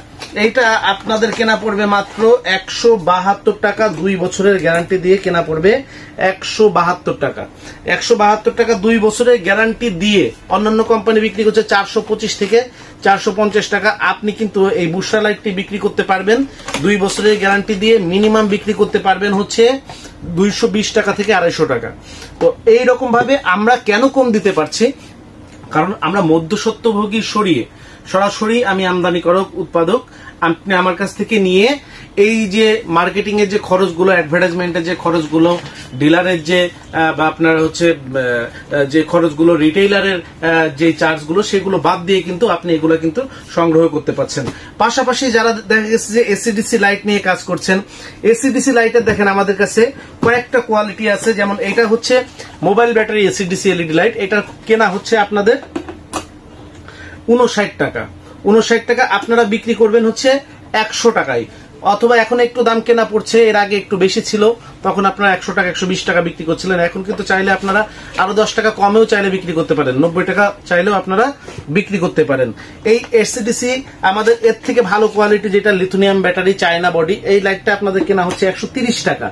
এইটা আপনাদের কেনা পড়বে মাত্র 172 টাকা। 2 বছরের গ্যারান্টি দিয়ে কেনা পড়বে 172 টাকা। 172 টাকা 2 বছরের গ্যারান্টি দিয়ে। অন্যান্য কোম্পানি বিক্রি করছে 425 থেকে 450 টাকা। আপনি কিন্তু এই বুশরা লাইটটি বিক্রি করতে পারবেন 2 বছরের গ্যারান্টি দিয়ে মিনিমাম বিক্রি করতে পারবেন হচ্ছে 220 টাকা থেকে 250 টাকা। তো এইরকম ভাবে আমরা কেন কম দিতে পারছি, কারণ আমরা মধ্যস্বত্বভোগী সরিয়ে সরাসরি আমি আমদানিকারক উৎপাদক, আপনি আমার কাছ থেকে নিয়ে এই যে মার্কেটিং এর যে খরচগুলো, অ্যাডভার্টাইজমেন্টের যে খরচগুলো, ডিলারের যে বা আপনার হচ্ছে যে খরচগুলো, রিটেইলারের যে চার্জগুলো, সেগুলো বাদ দিয়ে কিন্তু আপনি এগুলো কিন্তু সংগ্রহ করতে পারছেন। পাশাপাশি যারা দেখা গেছে যে এসিডিসি লাইট নিয়ে কাজ করছেন, এসিডিসি লাইটের দেখেন আমাদের কাছে কয়েকটা কোয়ালিটি আছে। যেমন এটা হচ্ছে mobile battery AC DC LED light, এটা কেনা হচ্ছে আপনাদের 59 টাকা। 59 টাকা আপনারা বিক্রি করবেন হচ্ছে 100 টাকায়, অথবা এখন একটু দাম কেনা পড়ছে, এর আগে একটু বেশি ছিল, তখন আপনারা 100 টাকা 120 টাকা বিক্রি করছিলেন। এখন কিন্তু চাইলে আপনারা আরো 10 টাকা কমেও চাইলে বিক্রি করতে পারেন, 90 টাকা চাইলেও আপনারা বিক্রি করতে পারেন। এই এসিডিসি আমাদের এর থেকে ভালো কোয়ালিটি যেটা লিথিয়াম ব্যাটারি চায়না বডি, এই লাইটটা আপনাদের কেনা হচ্ছে 130 টাকা।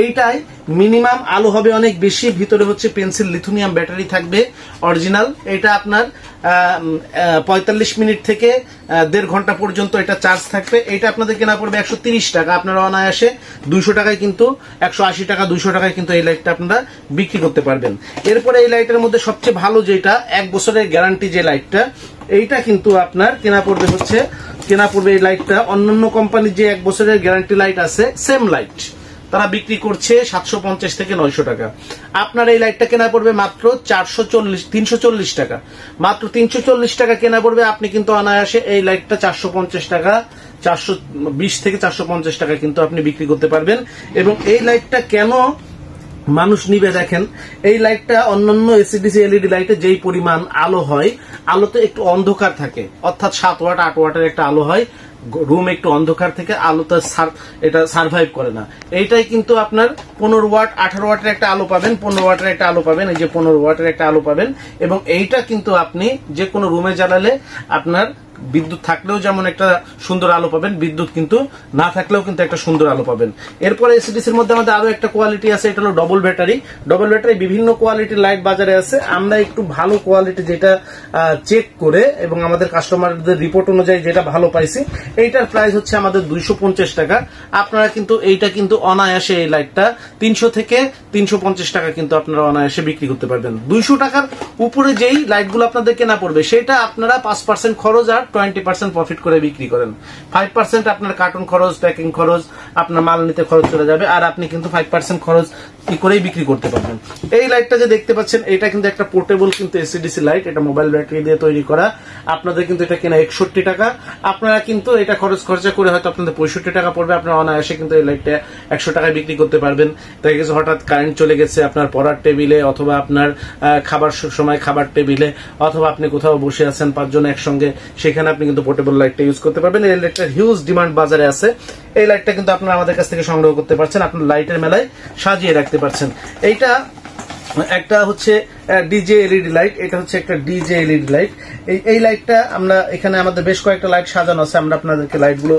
এইটাই মিনিমাম আলো হবে অনেক বেশি, ভিতরে হচ্ছে পেন্সিল লিথিয়াম ব্যাটারি থাকবে অরিজিনাল। এটা আপনার 45 মিনিট থেকে 1.5 ঘন্টা পর্যন্ত এটা চার্জ থাকবে। এটা আপনাদের কেনা পড়বে 130 টাকা। আপনারা অনায়াসে 200 টাকায় কিন্তু 180 টাকা 200 টাকায় কিন্তু এই লাইটটা আপনারা বিক্রি করতে পারবেন। এরপরে এই লাইটের মধ্যে সবচেয়ে ভালো যেটা 1 বছরের গ্যারান্টি যে লাইটটা, এইটা কিন্তু আপনার কেনা পড়বে এই লাইটটা অন্যান্য কোম্পানির যে 1 বছরের গ্যারান্টি লাইট আছে, সেম লাইট তারা বিক্রি করছে 750 থেকে 900 টাকা। আপনার এই লাইটটা কেনা পড়বে মাত্র 340 টাকা। মাত্র 340 টাকা কেনা পড়বে। আপনি কিন্তু অনায়াসে এই লাইটটা 450 টাকা, 420 থেকে 450 টাকা কিন্তু আপনি বিক্রি করতে পারবেন। এবং এই লাইটটা কেন মানুষ নিবে দেখেন, এই লাইটটা অন্যান্য এসিডিসি এলইডি লাইটে যেই পরিমাণ আলো হয়, আলোতে একটু অন্ধকার থাকে, অর্থাৎ 7 ওয়াট 8 ওয়াটের একটা আলো হয়, রুম একটু অন্ধকার থেকে আলোতে এটা সার্ভাইভ করে না। এইটাই কিন্তু আপনার 15 ওয়াট 18 ওয়াটের একটা আলো পাবেন, 15 ওয়াটের একটা আলো পাবেন, এই যে 15 ওয়াটের একটা আলো পাবেন। এবং এইটা কিন্তু আপনি যে কোনো রুমে জ্বালালে আপনার বিদ্যুৎ থাকলেও যেমন একটা সুন্দর আলো পাবেন, বিদ্যুৎ কিন্তু না থাকলেও কিন্তু একটা সুন্দর আলো পাবেন। এরপরে এসিডিসির মধ্যে আমাদের আরো একটা কোয়ালিটি আছে, এটা হলো ডবল ব্যাটারি। ডবল ব্যাটারি বিভিন্ন কোয়ালিটির লাইট বাজারে আছে। আমরা একটু ভালো কোয়ালিটি যেটা চেক করে এবং আমাদের কাস্টমারদের রিপোর্ট অনুযায়ী যেটা ভালো পাইছি, এইটার প্রাইস হচ্ছে আমাদের 250 টাকা। আপনারা কিন্তু এইটা কিন্তু অনায়াসে এই লাইটটা 300 থেকে 350 টাকা কিন্তু আপনারা অনায়াসে বিক্রি করতে পারবেন। 200 টাকার উপরে যেই লাইটগুলো আপনাদের কেনা পড়বে, সেটা আপনারা 5% খরচ আর 20% প্রফিট করে বিক্রি করেন। 5% আপনার কার্টুন খরচ, প্যাকিং খরচ, আপনার মাল নিতে খরচ চলে যাবে, আর আপনি কিন্তু 5% খরচ করেই বিক্রি করতে পারবেন। এই লাইটটা যে দেখতে পাচ্ছেন, এটা কিন্তু একটা পোর্টেবল কিন্তু এসিডিসি লাইট, এটা মোবাইল ব্যাটারি দিয়ে তৈরি করা। আপনাদের কিন্তু এটা কেনা 61 টাকা। আপনারা কিন্তু এটা খরচা করে হয়তো আপনাদের 65 টাকা পড়বে। আপনারা অনায়াসে কিন্তু এই লাইটটা 100 টাকায় বিক্রি করতে পারবেন। তাই গেছে হঠাৎ কারেন্ট চলে গেছে আপনার পড়ার টেবিলে, অথবা আপনার খাবার সময় খাবার টেবিলে, অথবা আপনি কোথাও বসে আছেন 5 জন একসঙ্গে, সেখানে আপনি কিন্তু পোর্টেবল লাইটটা ইউজ করতে পারবেন। এই লাইটটার হিউজ ডিমান্ড বাজারে আছে। এই লাইটটা কিন্তু আপনারা আমাদের কাছ থেকে সংগ্রহ করতে পারছেন, আপনার লাইটের মেলায় সাজিয়ে রাখতে পারছেন। এইটা একটা হচ্ছে ডিজে এলইডি লাইট, এটা হচ্ছে একটা ডিজে এলইডি লাইট। এই লাইটটা আমরা এখানে আমাদের বেশ কয়েকটা লাইট সাজানো আছে, আমরা আপনাদেরকে লাইটগুলো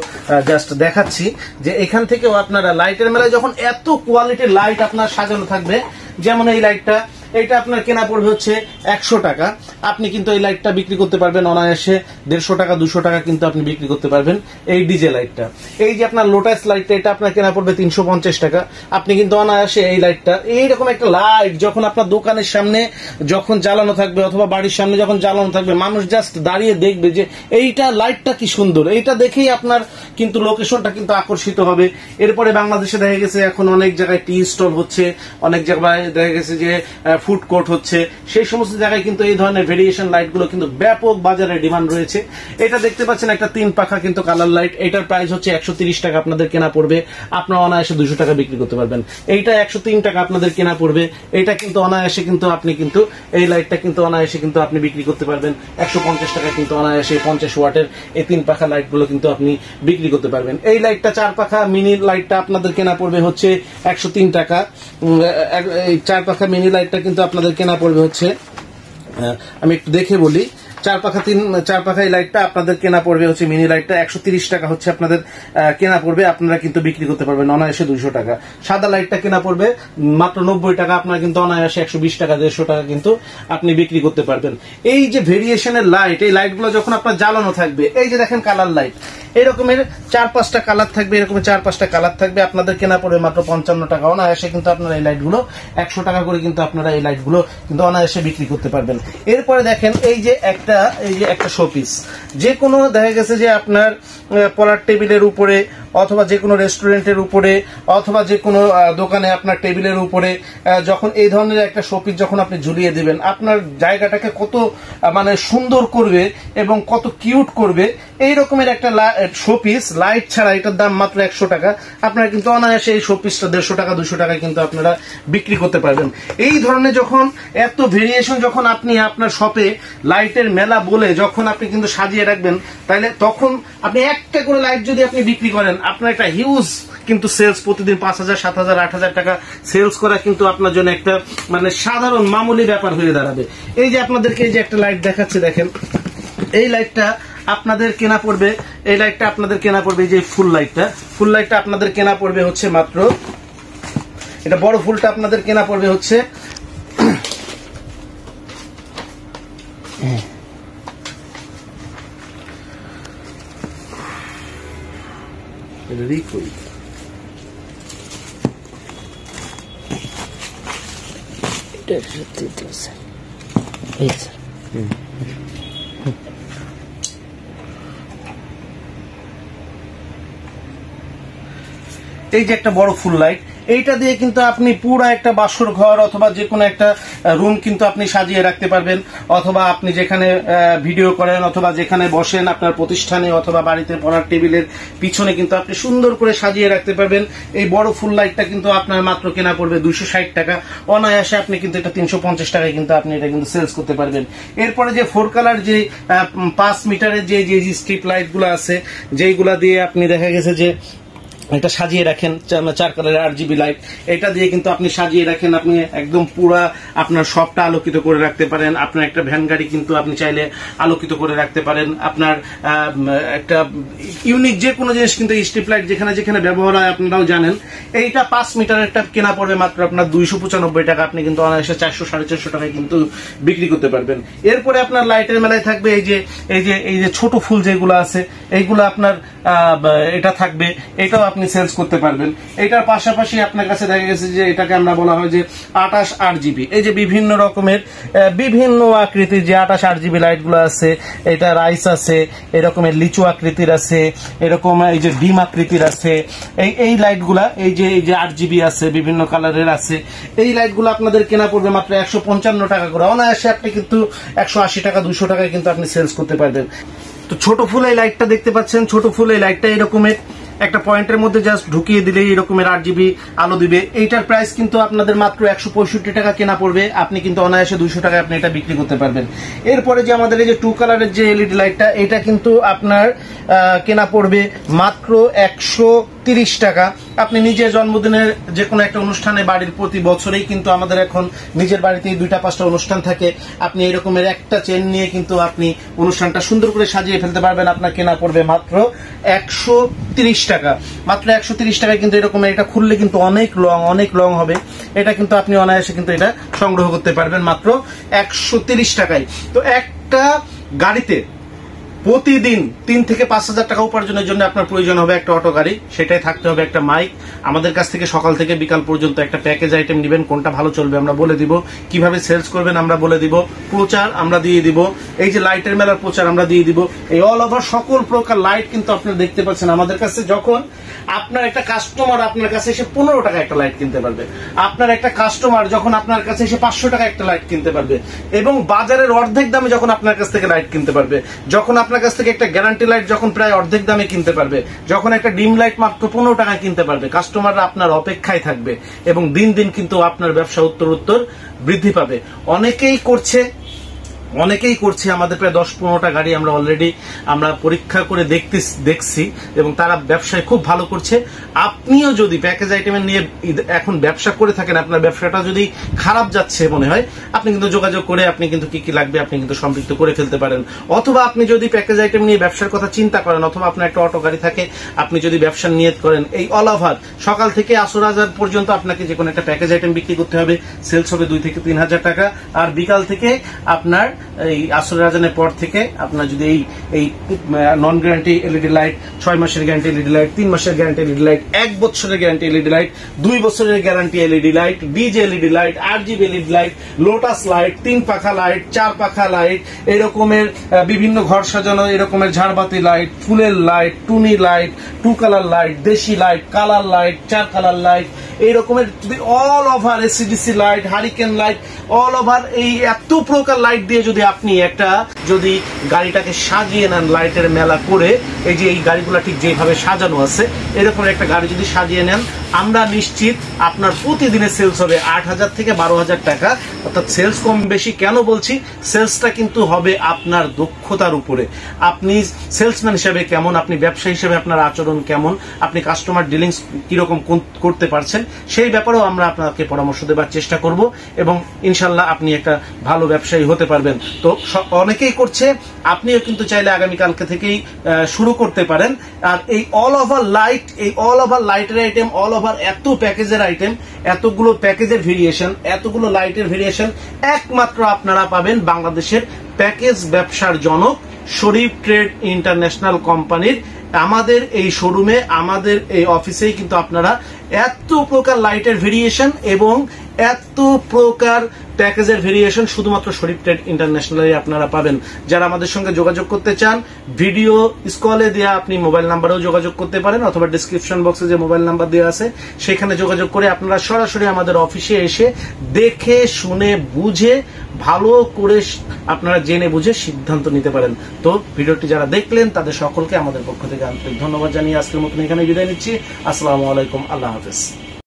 জাস্ট দেখাচ্ছি যে এখান থেকেও আপনারা লাইটের মেলায় যখন এত কোয়ালিটির লাইট আপনার সাজানো থাকবে, যেমন এই লাইটটা, এটা আপনার কেনা পড়বে হচ্ছে 100 টাকা। আপনি কিন্তু এই লাইটটা বিক্রি করতে পারবেন অনায়াসে 150 টাকা 200 টাকা কিন্তু আপনি বিক্রি করতে পারবেন এই ডিজে লাইটটা। এই যে আপনার লোটাস লাইটটা, এটা আপনার কেনা পড়বে 350 টাকা। আপনি কিন্তু অনায়াসে এই লাইটটা, এইরকম একটা লাইট যখন আপনার দোকানের সামনে যখন জ্বালানো থাকবে অথবা বাড়ির সামনে যখন জ্বালানো থাকবে, মানুষ জাস্ট দাঁড়িয়ে দেখবে যে এইটা লাইটটা কি সুন্দর, এইটা দেখেই আপনার কিন্তু লোকেশনটা কিন্তু আকর্ষিত হবে। এরপরে বাংলাদেশে দেখা গেছে এখন অনেক জায়গায় টি স্টল হচ্ছে, অনেক জায়গায় দেখা গেছে যে ফুড কোর্ট হচ্ছে, সেই সমস্ত জায়গায় কিন্তু এই ধরনের ভেরিয়েশন লাইট গুলো কিন্তু ব্যাপক বাজারে ডিমান্ড রয়েছে। এটা দেখতে পাচ্ছেন একটা 3 পাখা কিন্তু কালার লাইট, এটার প্রাইস হচ্ছে 130 টাকা আপনাদের কেনা পড়বে, আপনার অনায়াসে 200 টাকা বিক্রি করতে পারবেন। এইটা 103 টাকা আপনাদের কেনা পড়বে, এটা কিন্তু অনায়াসে কিন্তু আপনি কিন্তু এই লাইটটা কিন্তু অনায়াসে কিন্তু আপনি বিক্রি করতে পারবেন 150 টাকা কিন্তু অনায়াসে 50 ওয়াটের এই 3 পাখা লাইট গুলো কিন্তু আপনি বিক্রি করতে পারবেন। এই লাইটটা 4 পাখা মিনি লাইটটা আপনাদের কেনা পড়বে হচ্ছে 103 টাকা। এই 4 পাখা মিনি লাইটটা কিন্তু আপনাদের কেনা পড়বে হচ্ছে, আমি একটু দেখে বলি, 4 পাখা এই লাইটটা আপনাদের কেনা পড়বে হচ্ছে মিনি লাইটটা 130 টাকা হচ্ছে আপনাদের কেনা পড়বে, আপনারা কিন্তু বিক্রি করতে পারবেন অনায়াসে 200 টাকা। সাদা লাইটটা কেনা পড়বে মাত্র 90 টাকা, আপনারা কিন্তু অনায়াসে 120 টাকা 150 টাকা কিন্তু আপনি বিক্রি করতে পারবেন। এই যে ভেরিয়েশনের লাইট, এই লাইটগুলো যখন আপনার জ্বালানো থাকবে, এই যে দেখেন কালার লাইট, এরকমের 4-5টা কালার থাকবে, এরকমের 4-5টা কালার থাকবে, আপনাদের কেনা পড়বে মাত্র 55 টাকা। অনায়াসে কিন্তু আপনারা এই লাইটগুলো 100 টাকা করে কিন্তু আপনারা এই লাইটগুলো কিন্তু অনায়াসে বিক্রি করতে পারবেন। এরপরে দেখেন এই যে একটা শোপিস, যে কোনো দেখা গেছে যে আপনার পড়ার টেবিলের উপরে অথবা যে কোনো রেস্টুরেন্টের উপরে অথবা যে কোনো দোকানে আপনার টেবিলের উপরে যখন এই ধরনের একটা শোপিস যখন আপনি ঝুলিয়ে দিবেন, আপনার জায়গাটাকে কত মানে সুন্দর করবে এবং কত কিউট করবে। এই রকমের একটা শোপিস লাইট ছাড়া এটার দাম মাত্র 100 টাকা, আপনারা কিন্তু অনায়াসে এই শোপিসটা 150 টাকা 200 টাকায় কিন্তু আপনারা বিক্রি করতে পারবেন। এই ধরনের যখন এত ভেরিয়েশন যখন আপনি আপনার শপে লাইটের মেলা বলে যখন আপনি কিন্তু সাজিয়ে রাখবেন, তাহলে তখন আপনি একটা করে লাইট যদি আপনি বিক্রি করেন, আপনার একটা হিউজ কিন্তু সেলস প্রতিদিন 5,000 7,000 8,000 টাকা সেলস করা কিন্তু আপনার জন্য একটা মানে সাধারণ মামুলি ব্যাপার হয়ে দাঁড়াবে। এই যে আপনাদেরকে এই যে একটা লাইট দেখাচ্ছে, দেখেন এই লাইটটা আপনাদের কেনা পড়বে, এই লাইটটা আপনাদের কেনা পড়বে, যে ফুল লাইটটা আপনাদের কেনা পড়বে হচ্ছে মাত্র, এটা বড় ফুলটা আপনাদের কেনা পড়বে হচ্ছে এই যে একটা বড় ফুল লাইট, এইটা দিয়ে কিন্তু আপনি পুরো একটা বাসর ঘর অথবা যে কোনো একটা রুম কিন্তু আপনি সাজিয়ে রাখতে পারবেন, অথবা আপনি যেখানে ভিডিও করেন অথবা যেখানে বসেন আপনার প্রতিষ্ঠানে অথবা বাড়িতে পড়ার টেবিলের পিছনে কিন্তু আপনি সুন্দর করে সাজিয়ে রাখতে পারবেন। এই বড় ফুল লাইটটা কিন্তু আপনার মাত্র কেনা পড়বে 260 টাকা, অনায়াসে আপনি কিন্তু এটা 350 টাকায় কিন্তু আপনি এটা কিন্তু সেলস করতে পারবেন। এরপরে যে 4 কালার যে 5 মিটারের যে স্ট্রিপ লাইট গুলো আছে, যেইগুলা দিয়ে আপনি দেখা গেছে যে এটা সাজিয়ে রাখেন, 4 কালারের RGB লাইট, এটা দিয়ে কিন্তু আপনি সাজিয়ে রাখেন, আপনি একদম পুরা আপনার শপটা আলোকিত করে রাখতে পারেন। আপনার একটা ভ্যান গাড়ি কিন্তু আপনি চাইলে আলোকিত করে রাখতে পারেন। আপনার একটা ইউনিক যে কোনো জিনিস কিন্তু স্ট্রিপ লাইট যেখানে যেখানে ব্যবহার হয় আপনারাও জানেন। এইটা 5 মিটারেরটা কেনা পড়বে মাত্র আপনার 295 টাকা, আপনি কিন্তু অনায়াসে 400 450 টাকায় কিন্তু বিক্রি করতে পারবেন। এরপরে আপনার লাইটের মেলায় থাকবে এই যে ছোট ফুল যেগুলো আছে, এইগুলো আপনার এটা থাকবে, এটাও আপনি সেলস করতে পারবেন। এটার পাশাপাশি আপনার কাছে দেখা গেছে যে এটাকে আমরা বলা হয় যে 28 RGB, এই যে বিভিন্ন রকমের বিভিন্ন আকৃতির যে 28 RGB লাইট গুলো আছে, এটা রাইস আছে, এরকমের লিচু আকৃতির আছে, এরকম এই যে ডিম আকৃতির আছে, এই লাইট গুলা এই যে RGB আছে, বিভিন্ন কালারের আছে। এই লাইট গুলো আপনাদের কেনা পড়বে মাত্র 155 টাকা করে, অনায়াসে আপনি কিন্তু 180 টাকা 200 টাকায় কিন্তু আপনি সেলস করতে পারবেন। তো ছোট ফুল এই লাইটটা দেখতে পাচ্ছেন, ছোট ফুল এই লাইটটা এরকমের একটা পয়েন্টের মধ্যে জাস্ট ঢুকিয়ে দিলে এরকমের 8GB আলো দিবে। এইটার প্রাইস কিন্তু আপনাদের মাত্র 165 টাকা কেনা পড়বে, আপনি কিন্তু অনায়াসে 200 টাকায় আপনি এটা বিক্রি করতে পারবেন। এরপরে যে আমাদের এই যে 2 কালারের যে LED লাইটটা, এটা কিন্তু আপনার কেনা পড়বে মাত্র 130 130 টাকা। আপনি নিজের জন্মদিনের যে কোনো একটা অনুষ্ঠানে বাড়ির প্রতি বছরেই কিন্তু আমাদের এখন নিজের বাড়িতেই 2টা-5টা অনুষ্ঠান থাকে, আপনি এরকমের একটা চেন নিয়ে কিন্তু আপনি অনুষ্ঠানটা সুন্দর করে সাজিয়ে ফেলতে পারবেন। আপনার কেনা পড়বে মাত্র 130 টাকা। মাত্র 130 টাকায় কিন্তু এরকমের, এটা খুললে কিন্তু অনেক লং হবে, এটা কিন্তু আপনি অনায়াসে কিন্তু এটা সংগ্রহ করতে পারবেন মাত্র 130 টাকায়। তো একটা গাড়িতে প্রতিদিন 3 থেকে 5,000 টাকা উপার্জনের জন্য আপনার প্রয়োজন হবে একটা অটো গাড়ি, সেটাই থাকতে হবে একটা মাইক। আমাদের কাছ থেকে সকাল থেকে বিকাল পর্যন্ত একটা প্যাকেজ আইটেম নেবেন, কোনটা ভালো চলবে আমরা বলে দিব, কিভাবে সেলস করবেন আমরা বলে দিব, প্রচার আমরা দিয়ে দিব, এই যে লাইটের মেলার প্রচার আমরা দিয়ে দিব, এই অল ওভার সকল প্রকার লাইট কিন্তু আপনারা দেখতে পাচ্ছেন আমাদের কাছে। যখন আপনার একটা কাস্টমার আপনার কাছে এসে 15 টাকা একটা লাইট কিনতে পারবে, আপনার একটা কাস্টমার যখন আপনার কাছে এসে 500 টাকা একটা লাইট কিনতে পারবে, এবং বাজারের অর্ধেক দামে যখন আপনার কাছ থেকে লাইট কিনতে পারবে, যখন আপনার কাছ থেকে একটা গ্যারান্টি লাইট যখন প্রায় অর্ধেক দামে কিনতে পারবে, যখন একটা ডিম লাইট মাত্র 15 টাকায় কিনতে পারবে, কাস্টমাররা আপনার অপেক্ষায় থাকবে এবং দিন দিন কিন্তু আপনার ব্যবসা উত্তর বৃদ্ধি পাবে। অনেকেই করছে আমাদের প্রায় 10-15টা গাড়ি আমরা অলরেডি আমরা পরীক্ষা করে দেখছি এবং তারা ব্যবসায় খুব ভালো করছে। আপনিও যদি প্যাকেজ আইটেমের নিয়ে এখন ব্যবসা করে থাকেন, আপনার ব্যবসাটা যদি খারাপ যাচ্ছে মনে হয়, আপনি কিন্তু যোগাযোগ করে আপনি কিন্তু কি লাগবে আপনি কিন্তু সম্পৃক্ত করে ফেলতে পারেন। অথবা আপনি যদি প্যাকেজ আইটেম নিয়ে ব্যবসার কথা চিন্তা করেন, অথবা আপনার একটা অটো গাড়ি থাকে, আপনি যদি ব্যবসার নিয়ত করেন, এই অল ওভার সকাল থেকে আসর আজাদ পর্যন্ত আপনাকে যে কোনো একটা প্যাকেজ আইটেম বিক্রি করতে হবে, সেলস হবে 2 থেকে 3,000 টাকা। আর বিকাল থেকে আপনার এই আসরের আজানের পর থেকে আপনার যদি এই নন গ্যারান্টি এলইডি লাইট, 6 মাসের গ্যারান্টি এলইডি লাইট, 3 মাসের গ্যারান্টি এলইডি লাইট, 1 বছরের গ্যারান্টি এলইডি লাইট, 2 বছরের guarantee LED light, DJ LED light, RGB LED light, lotus light, 3 পাখা লাইট, 4 পাখা লাইট, এরকমের বিভিন্ন ঘর সাজানো এরকমের ঝাড়বাতি লাইট, ফুলের লাইট, টুনি লাইট, 2 কালার লাইট, দেশি light, colour light, 4 colour light, এইরকমের all over AC DC light, hurricane light, all over এই এত প্রকার লাইট দিয়ে যদি গাড়িটাকে সাজিয়ে নেন লাইটের মেলা করে, এই যে এই গাড়িগুলো ঠিক যেভাবে সাজানো আছে এরকম একটা গাড়ি যদি সাজিয়ে নেন, আমরা নিশ্চিত আপনার প্রতিদিনের সেলস হবে 8,000 থেকে 12,000 টাকা। অর্থাৎ সেলস কম বেশি কেন বলছি, সেলসটা কিন্তু হবে আপনার দক্ষতার উপরে, আপনি সেলসম্যান হিসেবে কেমন, আপনি ব্যবসা হিসেবে আপনার আচরণ কেমন, আপনি কাস্টমার ডিলিংস কিরকম করতে পারছেন, সেই ব্যাপারেও আমরা আপনাকে পরামর্শ দেবার চেষ্টা করব এবং ইনশাল্লাহ আপনি একটা ভালো ব্যবসায়ী হতে পারবেন। তো অনেকেই করছে, আপনিও কিন্তু চাইলে আগামীকালকে থেকেই শুরু করতে পারেন। আর এই অল ওভার লাইটের আইটেম, অল ওভার এত প্যাকেজের আইটেম, এতগুলো প্যাকেজের ভেরিয়েশন, এতগুলো লাইটের ভেরিয়েশন একমাত্র আপনারা পাবেন বাংলাদেশের প্যাকেজ ব্যবসার জনক শরীফ ট্রেড ইন্টারন্যাশনাল কোম্পানির আমাদের এই শোরুমে, আমাদের এই অফিসেই কিন্তু আপনারা এত প্রকার লাইটের ভেরিয়েশন এবং এত প্রকার প্যাকেজের ভেরিয়েশন শুধুমাত্র শরীফ ট্রেড ইন্টারন্যাশনালে আপনারা পাবেন। যারা আমাদের সঙ্গে যোগাযোগ করতে চান, ভিডিও স্ক্রলে দেওয়া আপনি মোবাইল নাম্বারেও যোগাযোগ করতে পারেন, অথবা ডিসক্রিপশন বক্সে যে মোবাইল নাম্বার দেওয়া আছে সেখানে যোগাযোগ করে আপনারা সরাসরি আমাদের অফিসে এসে দেখে শুনে বুঝে ভালো করে আপনারা জেনে বুঝে সিদ্ধান্ত নিতে পারেন। তো ভিডিওটি যারা দেখলেন তাদের সকলকে আমাদের পক্ষ থেকে আন্তরিক ধন্যবাদ জানিয়ে আজকের মতন এখানে বিদায় নিচ্ছি। আসসালামু আলাইকুম, আল্লাহ হাফেজ।